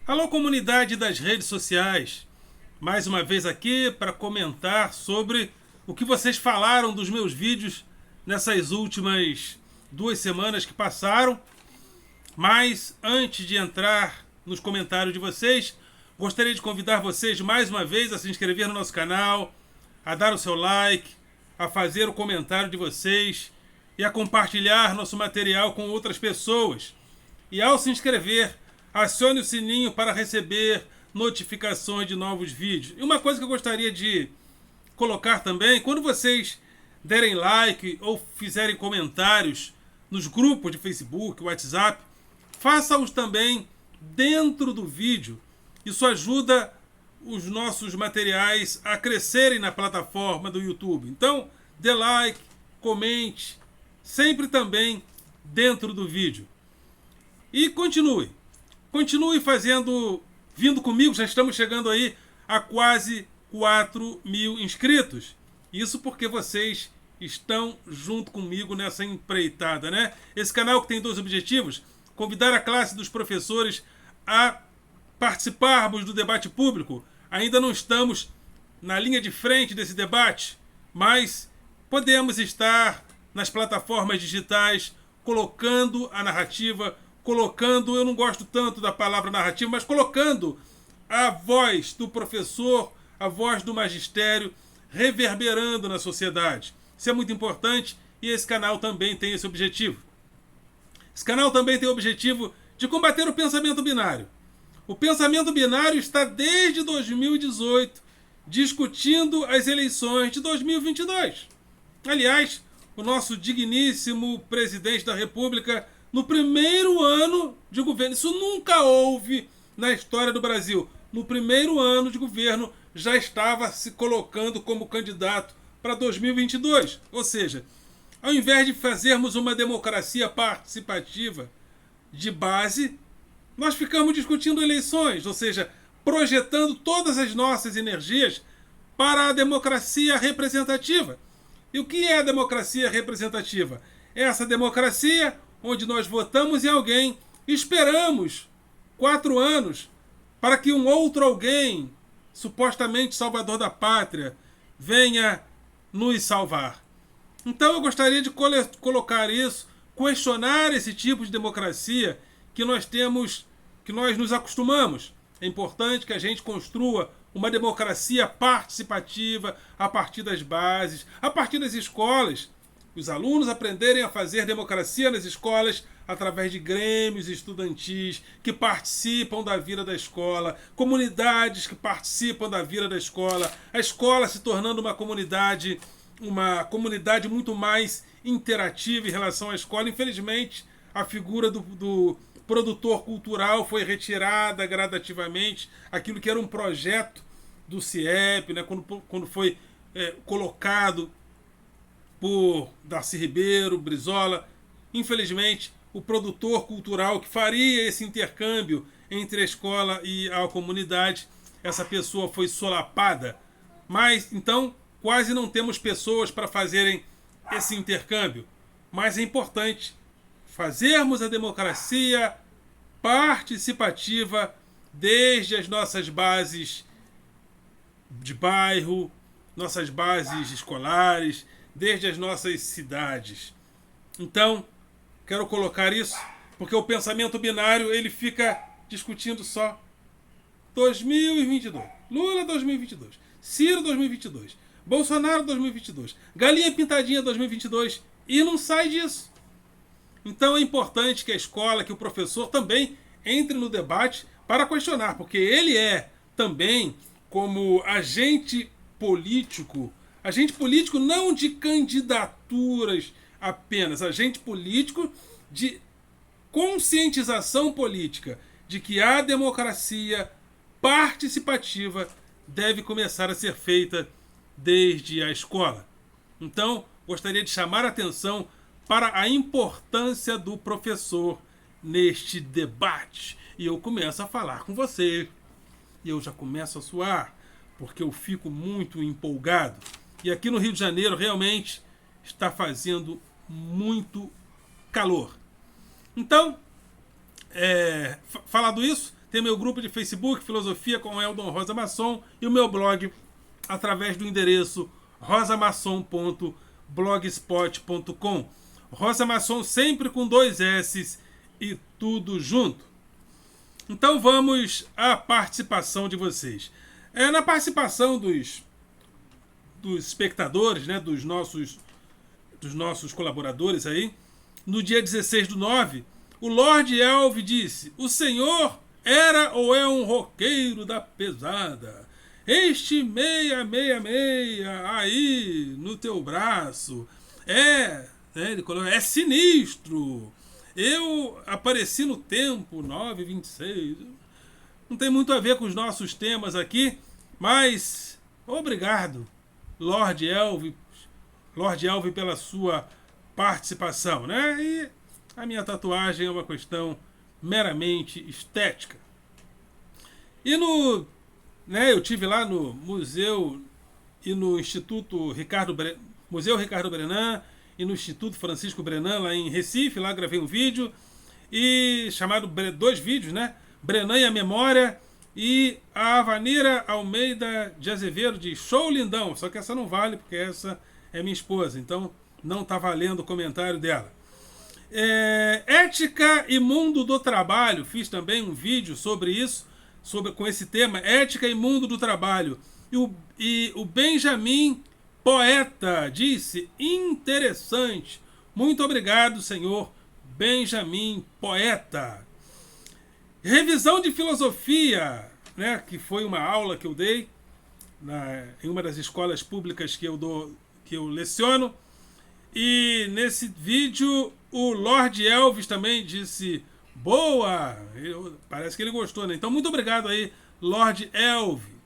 Alô, comunidade das redes sociais. Mais uma vez aqui para comentar sobre o que vocês falaram dos meus vídeos nessas últimas 2 semanas que passaram. Mas antes de entrar nos comentários de vocês, gostaria de convidar vocês mais uma vez a se inscrever no nosso canal, a dar o seu like, a fazer o comentário de vocês e a compartilhar nosso material com outras pessoas. E ao se inscrever, acione o sininho para receber notificações de novos vídeos. E uma coisa que eu gostaria de colocar também, quando vocês derem like ou fizerem comentários nos grupos de Facebook, WhatsApp, faça-os também dentro do vídeo. Isso ajuda os nossos materiais a crescerem na plataforma do YouTube. Então, dê like, comente, sempre também dentro do vídeo. E continue vindo comigo, já estamos chegando aí a quase 4.000 inscritos. Isso porque vocês estão junto comigo nessa empreitada, né? Esse canal que tem 2 objetivos: convidar a classe dos professores a participarmos do debate público. Ainda não estamos na linha de frente desse debate, mas podemos estar nas plataformas digitais colocando a narrativa, eu não gosto tanto da palavra narrativa, mas colocando a voz do professor, a voz do magistério, reverberando na sociedade. Isso é muito importante e esse canal também tem esse objetivo. Esse canal também tem o objetivo de combater o pensamento binário. O pensamento binário está desde 2018 discutindo as eleições de 2022. Aliás, o nosso digníssimo presidente da República, no primeiro ano de governo, isso nunca houve na história do Brasil, no primeiro ano de governo já estava se colocando como candidato para 2022. Ou seja, ao invés de fazermos uma democracia participativa de base, nós ficamos discutindo eleições, ou seja, projetando todas as nossas energias para a democracia representativa. E o que é a democracia representativa? É essa democracia onde nós votamos em alguém, esperamos 4 anos para que um outro alguém, supostamente salvador da pátria, venha nos salvar. Então eu gostaria de colocar isso, questionar esse tipo de democracia que nós nos acostumamos. É importante que a gente construa uma democracia participativa a partir das bases, a partir das escolas. Os alunos aprenderem a fazer democracia nas escolas através de grêmios estudantis que participam da vida da escola, comunidades que participam da vida da escola, a escola se tornando uma comunidade muito mais interativa em relação à escola. Infelizmente, a figura do produtor cultural foi retirada gradativamente, aquilo que era um projeto do CIEP, né, quando foi colocado por Darcy Ribeiro, Brizola. Infelizmente, o produtor cultural que faria esse intercâmbio entre a escola e a comunidade, essa pessoa foi solapada. Mas, então, quase não temos pessoas para fazerem esse intercâmbio. Mas é importante fazermos a democracia participativa desde as nossas bases de bairro, nossas bases escolares, desde as nossas cidades. Então, quero colocar isso, porque o pensamento binário ele fica discutindo só 2022. Lula 2022. Ciro 2022. Bolsonaro 2022. Galinha pintadinha 2022. E não sai disso. Então é importante que a escola, que o professor também entre no debate para questionar, porque ele é também como agente político não de candidaturas apenas, agente político de conscientização política de que a democracia participativa deve começar a ser feita desde a escola. Então, gostaria de chamar a atenção para a importância do professor neste debate. E eu começo a falar com você. E eu já começo a suar, porque eu fico muito empolgado. E aqui no Rio de Janeiro realmente está fazendo muito calor. Então, falado isso, Tem meu grupo de Facebook, Filosofia com Eldon Rosa Masson, e o meu blog através do endereço rosamasson.blogspot.com. Rosa Masson sempre com 2 S e tudo junto. Então vamos à participação de vocês. Na participação dos espectadores, né, dos nossos colaboradores aí, no dia 16/9, o Lord Elv disse: o senhor era ou é um roqueiro da pesada? Este 666 aí no teu braço ele colocou, é sinistro. Eu apareci no tempo 9:26. Não tem muito a ver com os nossos temas aqui, mas obrigado, Lord Elv, pela sua participação, né? E a minha tatuagem é uma questão meramente estética. E eu tive lá no museu e no Instituto Museu Ricardo Brenan e no Instituto Francisco Brenan lá em Recife. Lá gravei um vídeo e chamado 2 vídeos, né? Brenan e a Memória, e a Vanira Almeida de Azevedo de Show Lindão. Só que essa não vale porque essa é minha esposa, então não está valendo o comentário dela. Ética e mundo do trabalho. Fiz também um vídeo sobre isso, com esse tema, ética e mundo do trabalho. E o Benjamin Poeta disse: interessante. Muito obrigado, senhor Benjamin Poeta. Revisão de filosofia, né, que foi uma aula que eu dei em uma das escolas públicas que eu leciono. E nesse vídeo o Lord Elvis também disse: boa! Parece que ele gostou, né? Então muito obrigado aí, Lord Elvis.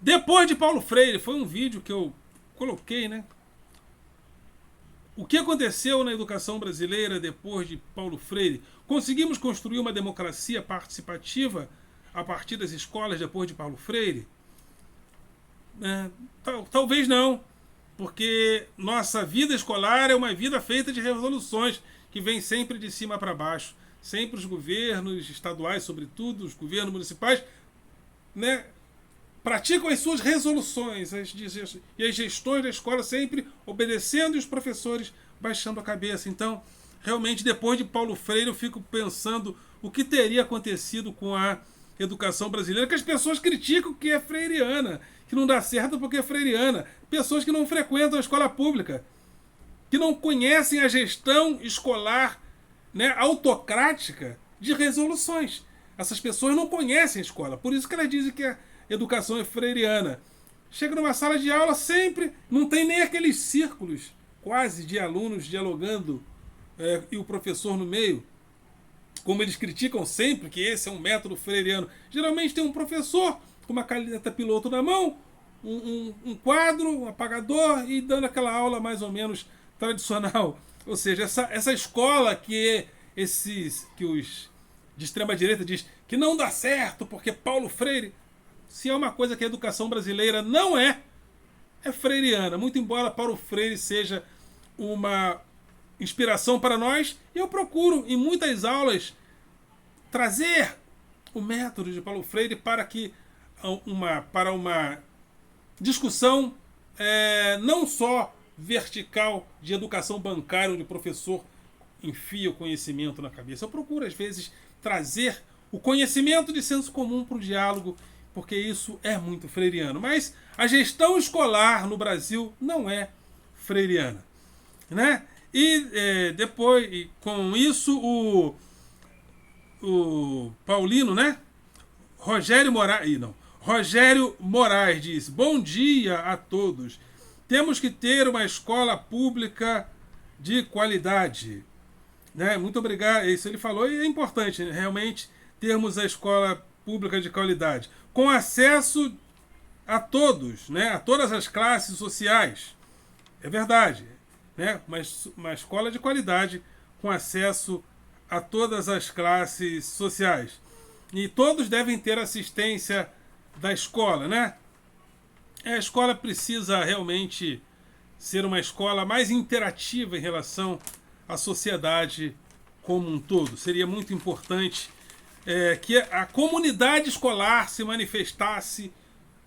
Depois de Paulo Freire, foi um vídeo que eu coloquei, né? O que aconteceu na educação brasileira depois de Paulo Freire? Conseguimos construir uma democracia participativa a partir das escolas depois de Paulo Freire? Talvez não, porque nossa vida escolar é uma vida feita de resoluções que vem sempre de cima para baixo. Sempre os governos estaduais, sobretudo, os governos municipais, né, praticam as suas resoluções e as gestões da escola sempre obedecendo e os professores baixando a cabeça. Então, realmente, depois de Paulo Freire, eu fico pensando o que teria acontecido com a educação brasileira, que as pessoas criticam que é freiriana, que não dá certo porque é freiriana. Pessoas que não frequentam a escola pública, que não conhecem a gestão escolar, né, autocrática de resoluções. Essas pessoas não conhecem a escola, por isso que elas dizem que a educação é freiriana. Chega numa sala de aula, sempre não tem nem aqueles círculos quase de alunos dialogando e o professor no meio, como eles criticam sempre que esse é um método freiriano. Geralmente tem um professor com uma caneta piloto na mão, um quadro, um apagador e dando aquela aula mais ou menos tradicional. Ou seja, essa escola que os de extrema direita diz que não dá certo porque Paulo Freire, se é uma coisa que a educação brasileira não é freiriana. Muito embora Paulo Freire seja uma inspiração para nós, eu procuro em muitas aulas trazer o método de Paulo Freire para uma discussão não só vertical de educação bancária, onde o professor enfia o conhecimento na cabeça. Eu procuro, às vezes, trazer o conhecimento de senso comum para o diálogo, porque isso é muito freiriano. Mas a gestão escolar no Brasil não é freiriana, né? E depois, com isso, o Paulino, né? Rogério Moraes diz: bom dia a todos. Temos que ter uma escola pública de qualidade. Né? Muito obrigado. Isso ele falou e é importante, né? Realmente termos a escola pública de qualidade, com acesso a todos, né? A todas as classes sociais. É verdade, né? Mas uma escola de qualidade com acesso a todas as classes sociais. E todos devem ter assistência da escola, né? A escola precisa realmente ser uma escola mais interativa em relação à sociedade como um todo. Seria muito importante que a comunidade escolar se manifestasse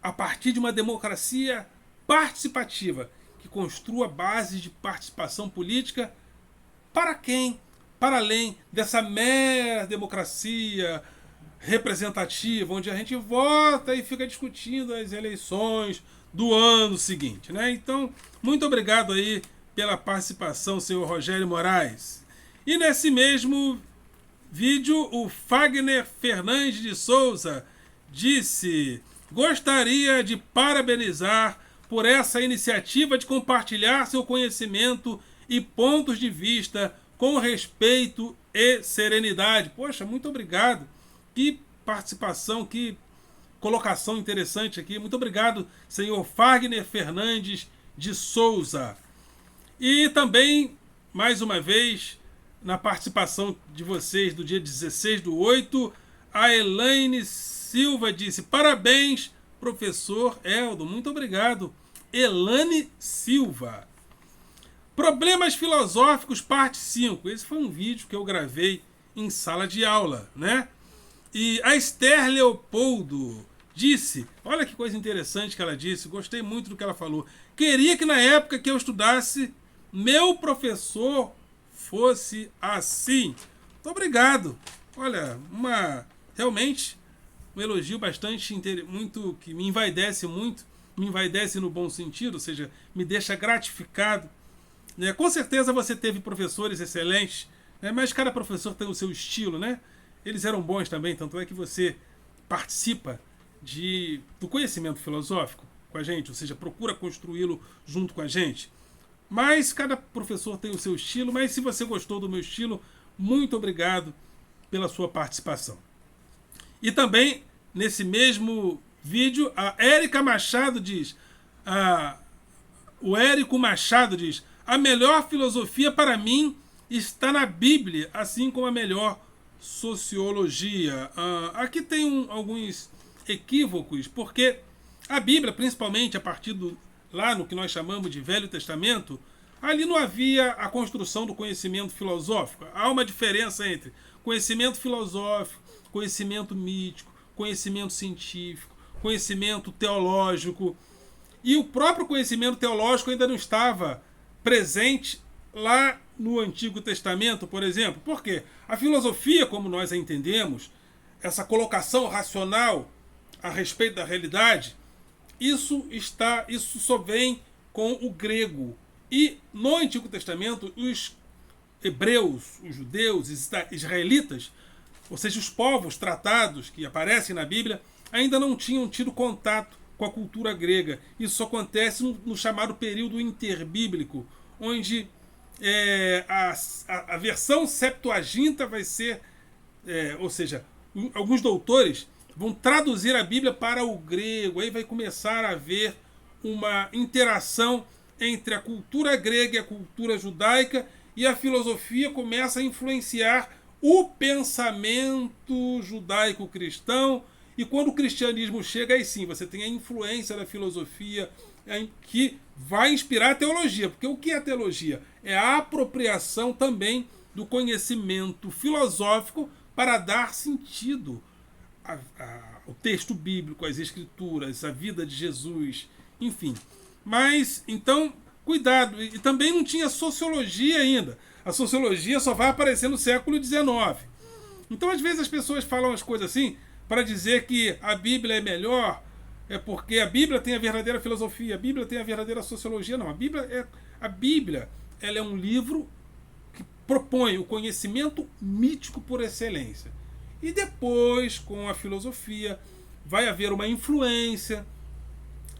a partir de uma democracia participativa, que construa bases de participação política para quem? Para além dessa mera democracia representativa, onde a gente vota e fica discutindo as eleições do ano seguinte, né? Então, muito obrigado aí pela participação, senhor Rogério Moraes. E nesse mesmo vídeo, o Fagner Fernandes de Souza disse: gostaria de parabenizar por essa iniciativa de compartilhar seu conhecimento e pontos de vista com respeito e serenidade. Poxa, muito obrigado. Que participação, que colocação interessante aqui. Muito obrigado, senhor Fagner Fernandes de Souza. E também, mais uma vez, na participação de vocês do dia 16/8, a Elaine Silva disse: parabéns, professor Eldo. Muito obrigado, Elaine Silva. Problemas filosóficos, parte 5. Esse foi um vídeo que eu gravei em sala de aula, né? E a Esther Leopoldo disse, olha que coisa interessante que ela disse, gostei muito do que ela falou. Queria que na época que eu estudasse, meu professor fosse assim. Muito obrigado. Olha, realmente um elogio bastante muito, que me envaidece no bom sentido, ou seja, me deixa gratificado. Com certeza você teve professores excelentes, mas cada professor tem o seu estilo, né? Eles eram bons também, tanto é que você participa do conhecimento filosófico com a gente, ou seja, procura construí-lo junto com a gente. Mas cada professor tem o seu estilo, mas se você gostou do meu estilo, muito obrigado pela sua participação. E também, nesse mesmo vídeo, a Érica Machado diz, o Érico Machado diz: a melhor filosofia para mim está na Bíblia, assim como a melhor sociologia. Aqui tem alguns equívocos, porque a Bíblia, principalmente a partir lá no que nós chamamos de Velho Testamento, ali não havia a construção do conhecimento filosófico. Há uma diferença entre conhecimento filosófico, conhecimento mítico, conhecimento científico, conhecimento teológico. E o próprio conhecimento teológico ainda não estava presente lá no Antigo Testamento, por exemplo. Por quê? A filosofia, como nós a entendemos, essa colocação racional a respeito da realidade, isso só vem com o grego. E no Antigo Testamento, os hebreus, os judeus, os israelitas, ou seja, os povos tratados que aparecem na Bíblia, ainda não tinham tido contato com a cultura grega. Isso só acontece no chamado período interbíblico, onde a versão Septuaginta vai ser, ou seja, alguns doutores vão traduzir a Bíblia para o grego. Aí vai começar a haver uma interação entre a cultura grega e a cultura judaica, e a filosofia começa a influenciar o pensamento judaico-cristão. E quando o cristianismo chega, aí sim, você tem a influência da filosofia que vai inspirar a teologia. Porque o que é a teologia? É a apropriação também do conhecimento filosófico para dar sentido ao texto bíblico, às escrituras, à vida de Jesus, enfim. Mas, então, cuidado. E também não tinha sociologia ainda. A sociologia só vai aparecer no século XIX. Então, às vezes, as pessoas falam as coisas assim para dizer que a Bíblia é melhor, é porque a Bíblia tem a verdadeira filosofia, a Bíblia tem a verdadeira sociologia. Não, a Bíblia ela é um livro que propõe o conhecimento mítico por excelência. E depois, com a filosofia, vai haver uma influência,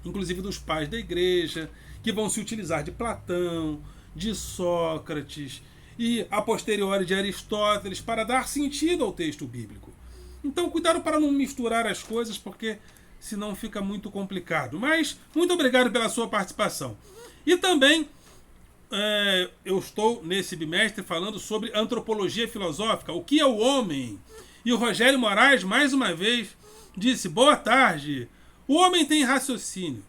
inclusive dos pais da igreja, que vão se utilizar de Platão, de Sócrates e, a posteriori, de Aristóteles, para dar sentido ao texto bíblico. Então, cuidado para não misturar as coisas, porque senão fica muito complicado. Mas, muito obrigado pela sua participação. E também, eu estou nesse bimestre falando sobre antropologia filosófica, o que é o homem. E o Rogério Moraes, mais uma vez, disse: boa tarde, o homem tem raciocínio.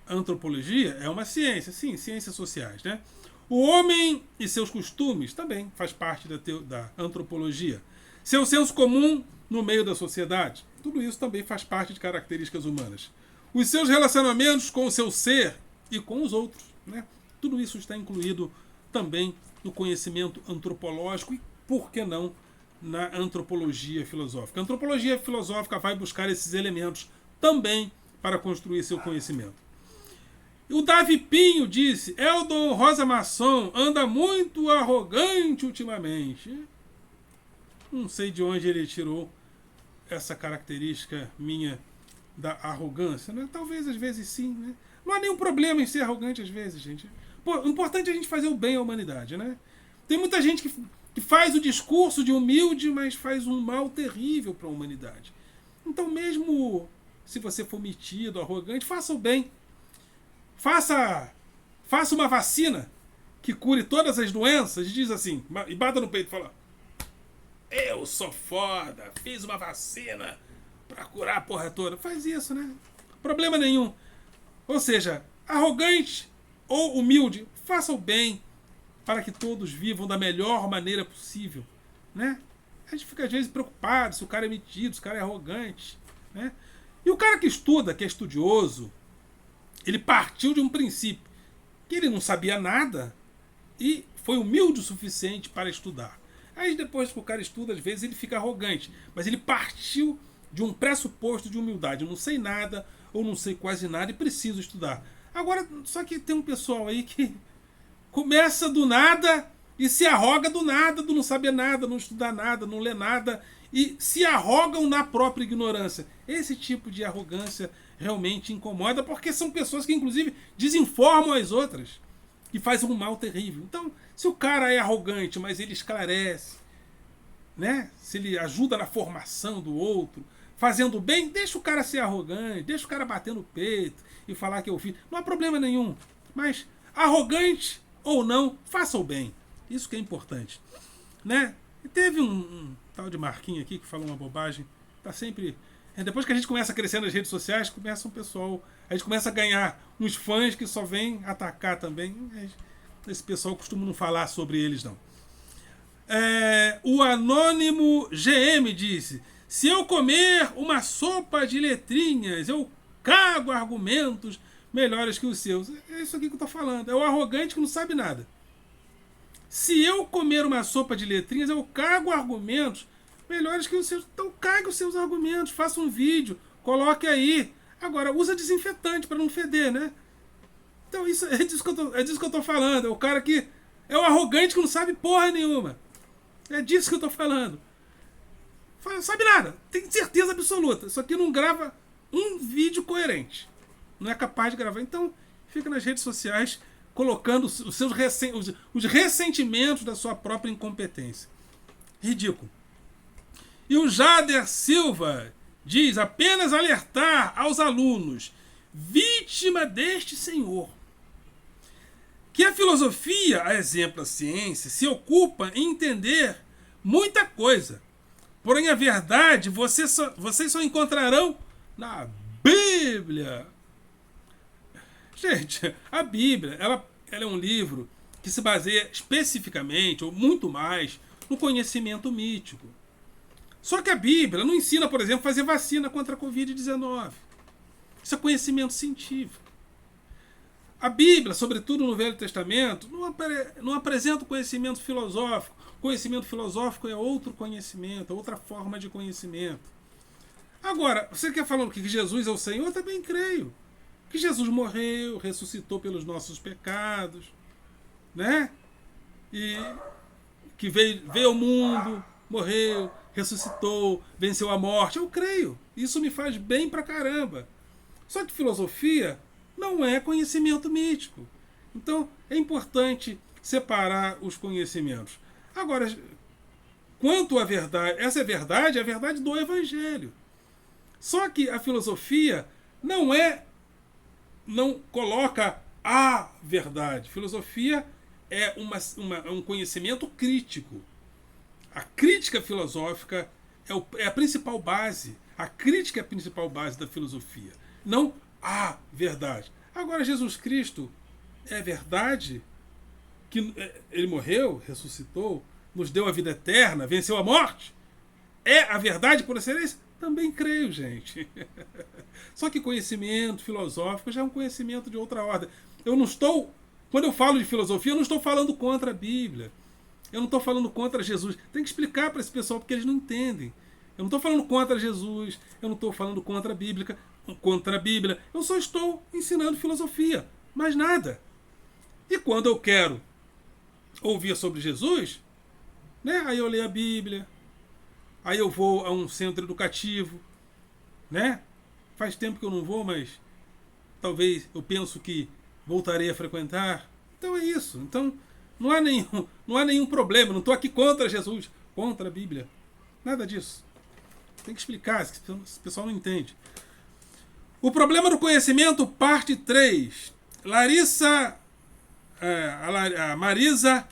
Antropologia é uma ciência, sim, ciências sociais, né? O homem e seus costumes também faz parte da antropologia. Seu senso comum no meio da sociedade. Tudo isso também faz parte de características humanas. Os seus relacionamentos com o seu ser e com os outros, né? Tudo isso está incluído também no conhecimento antropológico e, por que não, na antropologia filosófica. A antropologia filosófica vai buscar esses elementos também para construir seu conhecimento. O Davi Pinho disse: Eldon Rosa Maçom anda muito arrogante ultimamente. Não sei de onde ele tirou essa característica minha da arrogância, né? Talvez às vezes sim, né? Não há nenhum problema em ser arrogante às vezes, gente. Pô, o importante é a gente fazer o bem à humanidade, né? Tem muita gente que faz o discurso de humilde, mas faz um mal terrível para a humanidade. Então, mesmo se você for metido, arrogante, faça o bem. Faça uma vacina que cure todas as doenças e diz assim, e bata no peito e fala: eu sou foda, fiz uma vacina pra curar a porra toda. Faz isso, né? Problema nenhum. Ou seja, arrogante ou humilde, faça o bem para que todos vivam da melhor maneira possível, né? A gente fica às vezes preocupado se o cara é metido, se o cara é arrogante, né? E o cara que estuda, que é estudioso, ele partiu de um princípio que ele não sabia nada e foi humilde o suficiente para estudar. Aí depois que o cara estuda, às vezes ele fica arrogante, mas ele partiu de um pressuposto de humildade. Eu não sei nada, ou não sei quase nada e preciso estudar. Agora, só que tem um pessoal aí que começa do nada e se arroga do nada, do não saber nada, não estudar nada, não ler nada, e se arrogam na própria ignorância. Esse tipo de arrogância realmente incomoda, porque são pessoas que inclusive desinformam as outras, que fazem um mal terrível. Então, se o cara é arrogante, mas ele esclarece, né? Se ele ajuda na formação do outro, fazendo bem, deixa o cara ser arrogante, deixa o cara bater no peito e falar que eu fiz. Não há problema nenhum. Mas, arrogante ou não, faça o bem. Isso que é importante, né? E teve um tal de Marquinhos aqui que falou uma bobagem. Tá sempre... Depois que a gente começa a crescer nas redes sociais, começa um pessoal... A gente começa a ganhar uns fãs que só vêm atacar também. Esse pessoal costuma não falar sobre eles, não. O Anônimo GM disse: se eu comer uma sopa de letrinhas, eu cago argumentos melhores que os seus. É isso aqui que eu tô falando. É o arrogante que não sabe nada. Se eu comer uma sopa de letrinhas, eu cago argumentos melhores que os seus. Então cague os seus argumentos, faça um vídeo, coloque aí. Agora, usa desinfetante para não feder, né? Então isso, é disso que eu tô falando. É o cara que é o arrogante que não sabe porra nenhuma. É disso que eu tô falando. Não sabe nada. Tem certeza absoluta. Isso aqui não grava um vídeo coerente. Não é capaz de gravar. Então, fica nas redes sociais colocando os ressentimentos da sua própria incompetência. Ridículo. E o Jader Silva diz: apenas alertar aos alunos, vítima deste senhor, que a filosofia, a exemplo da ciência, se ocupa em entender muita coisa. Porém, a verdade vocês só encontrarão na Bíblia. Gente, a Bíblia ela é um livro que se baseia especificamente, ou muito mais, no conhecimento mítico. Só que a Bíblia não ensina, por exemplo, a fazer vacina contra a Covid-19. Isso é conhecimento científico. A Bíblia, sobretudo no Velho Testamento, não apresenta o conhecimento filosófico. Conhecimento filosófico é outro conhecimento, é outra forma de conhecimento. Agora, você quer falar que Jesus é o Senhor? Eu também creio. Que Jesus morreu, ressuscitou pelos nossos pecados, né? E que veio ao mundo, morreu, ressuscitou, venceu a morte. Eu creio. Isso me faz bem pra caramba. Só que filosofia não é conhecimento mítico. Então, é importante separar os conhecimentos. Agora, quanto à verdade, essa é a verdade do Evangelho. Só que a filosofia não coloca a verdade. Filosofia é um conhecimento crítico. A crítica filosófica é a principal base. A crítica é a principal base da filosofia. Não a verdade. Agora, Jesus Cristo é verdade que ele morreu, ressuscitou, nos deu a vida eterna, venceu a morte? é a verdade por excelência? Também creio, gente. Só que conhecimento filosófico já é um conhecimento de outra ordem. Eu não estou, quando eu falo de filosofia, eu não estou falando contra a Bíblia. Eu não estou falando contra Jesus. Tem que explicar para esse pessoal porque eles não entendem. Eu não estou falando contra Jesus, eu não estou falando contra a Bíblia. Eu só estou ensinando filosofia, mais nada. E quando eu quero ouvir sobre Jesus, né, aí eu leio a Bíblia, aí eu vou a um centro educativo, né? Faz tempo que eu não vou, mas talvez eu penso que voltarei a frequentar. Então é isso. Então não há nenhum problema. Não estou aqui contra Jesus, contra a Bíblia. Nada disso. Tem que explicar, esse pessoal não entende. O problema do conhecimento, parte 3. A Marisa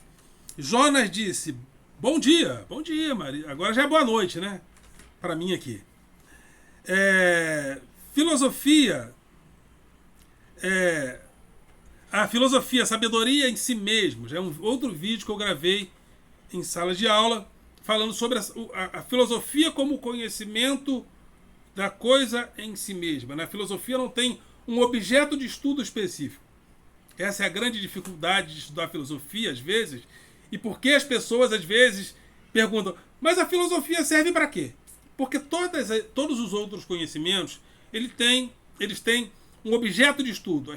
Jonas disse: bom dia, Marisa. Agora já é boa noite, né? Para mim aqui. Filosofia. A filosofia, a sabedoria em si mesmo. Já é um outro vídeo que eu gravei em sala de aula, falando sobre a filosofia como conhecimento da coisa em si mesma. A filosofia não tem um objeto de estudo específico. Essa é a grande dificuldade de estudar filosofia, às vezes, e por que as pessoas, às vezes, perguntam: mas a filosofia serve para quê? Porque todos os outros conhecimentos, eles têm um objeto de estudo.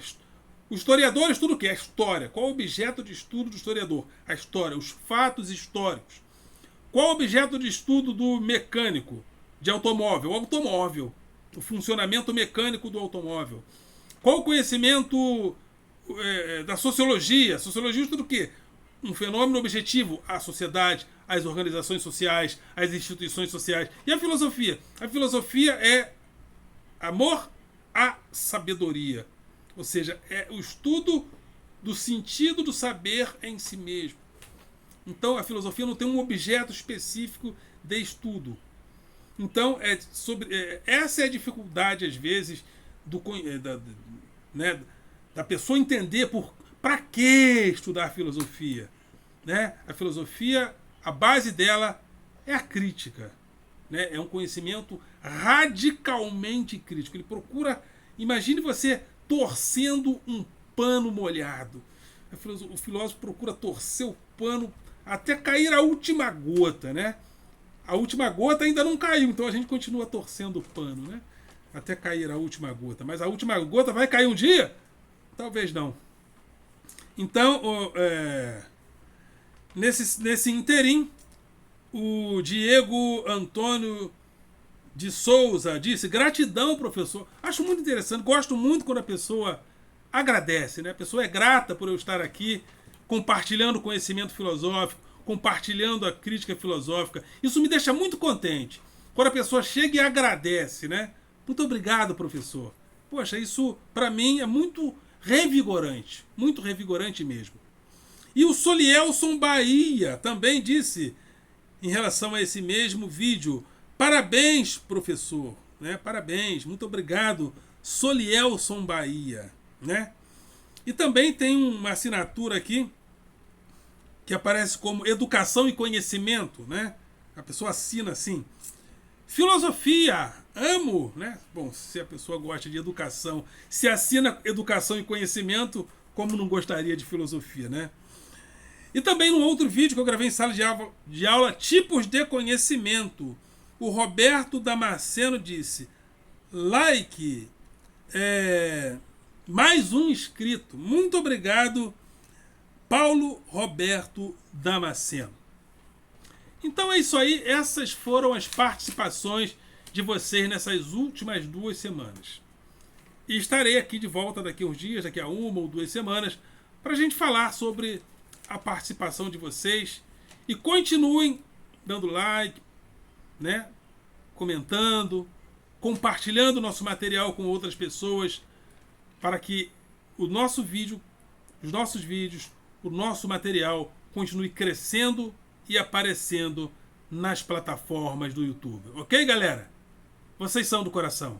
O historiador estuda o quê? A história. Qual é o objeto de estudo do historiador? A história, os fatos históricos. Qual é o objeto de estudo do mecânico de automóvel? O automóvel. O funcionamento mecânico do automóvel. Qual o conhecimento da sociologia? A sociologia estuda o quê? Um fenômeno objetivo, a sociedade, as organizações sociais, as instituições sociais. E a filosofia? A filosofia é amor à sabedoria. Ou seja, é o estudo do sentido do saber em si mesmo. Então a filosofia não tem um objeto específico de estudo. Então essa é a dificuldade, às vezes, da pessoa entender para que estudar filosofia. Né? A filosofia, a base dela é a crítica. Né? É um conhecimento radicalmente crítico. Ele procura... Imagine você torcendo um pano molhado. O filósofo procura torcer o pano até cair a última gota. Né? A última gota ainda não caiu, então a gente continua torcendo o pano, né? Até cair a última gota. Mas a última gota vai cair um dia? Talvez não. Então, nesse interim, o Diego Antônio de Souza disse: gratidão, professor. Acho muito interessante, gosto muito quando a pessoa agradece, né? A pessoa é grata por eu estar aqui compartilhando conhecimento filosófico, compartilhando a crítica filosófica. Isso me deixa muito contente. Quando a pessoa chega e agradece, né? Muito obrigado, professor. Poxa, isso para mim é muito revigorante mesmo. E o Solielson Bahia também disse, em relação a esse mesmo vídeo: parabéns, professor. Né? Parabéns, muito obrigado, Solielson Bahia. Né? E também tem uma assinatura aqui que aparece como educação e conhecimento, né? A pessoa assina assim: filosofia, amo, né? Bom, se a pessoa gosta de educação, se assina educação e conhecimento, como não gostaria de filosofia, né? E também num outro vídeo que eu gravei em sala de aula, tipos de conhecimento, o Roberto Damasceno disse: like, mais um inscrito. Muito obrigado, Paulo Roberto Damasceno. Então é isso aí, essas foram as participações de vocês nessas últimas 2 semanas. E estarei aqui de volta daqui a uns dias, daqui a 1 ou 2 semanas, para a gente falar sobre a participação de vocês. E continuem dando like, né? Comentando, compartilhando o nosso material com outras pessoas, para que o nosso vídeo, os nossos vídeos, o nosso material continue crescendo e aparecendo nas plataformas do YouTube. Ok, galera? Vocês são do coração.